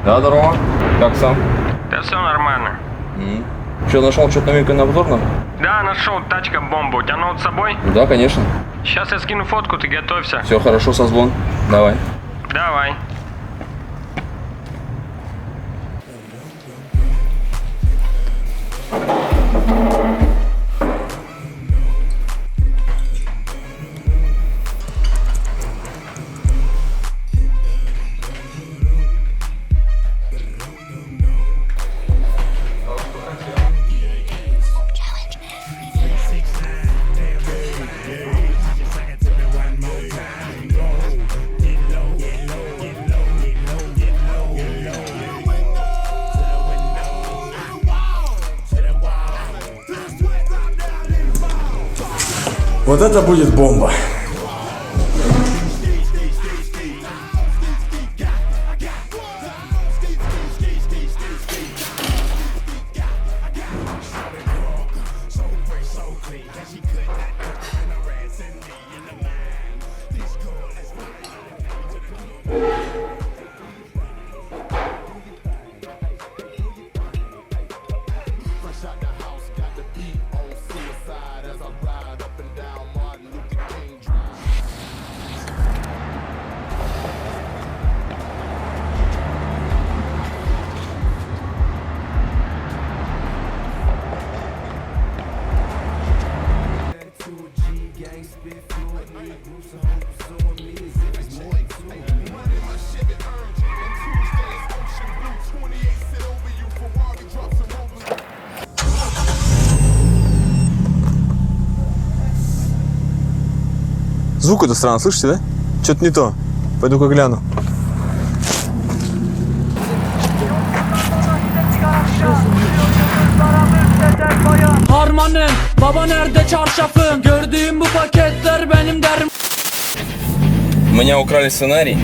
Да, здорово. Как сам? Да все нормально. Что, нашел что-то новенькое на обзор нам? Да, нашел, тачка бомба. У тебя ноут с собой? Да, конечно. Сейчас я скину фотку, ты готовься. Все хорошо, созвон. Давай. Давай. Вот это будет бомба. Звук это странно, слышите, да? Что-то не то. Пойду-ка гляну. Harmanım, baba nerede çarşafım? Gördüğüm bu paketler benim derim. У меня украли сценарий.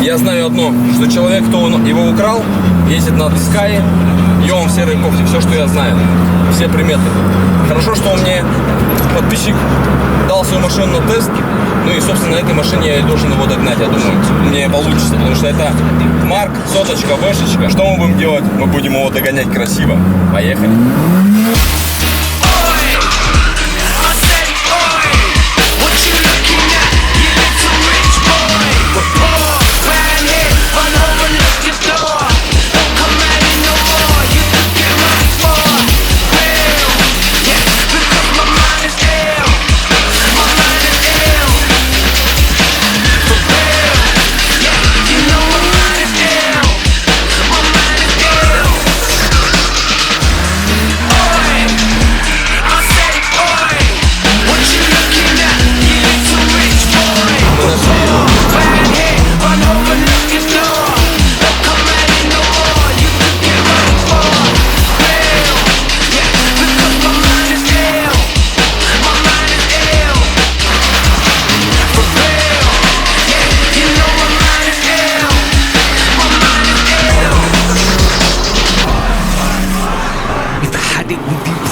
Я знаю одно, что человек, кто его украл, ездит на Скае, и он в серой кофте. Все, что я знаю. Все приметы. Хорошо, что мне подписчик дал свою машину на тест. Ну и, собственно, на этой машине я должен его догнать, я думаю. Мне получится, потому что это Марк, соточка, вешечка. Что мы будем делать? Мы будем его догонять красиво. Поехали.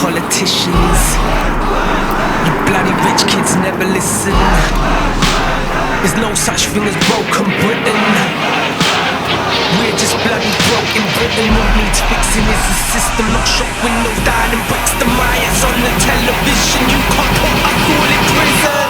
Politicians, you bloody rich kids never listen. There's no such thing as broken Britain. We're just bloody broken Britain. What needs fixing is the system. Not shop windows, dining bricks, the Myers on the television. You can't put us all in prison.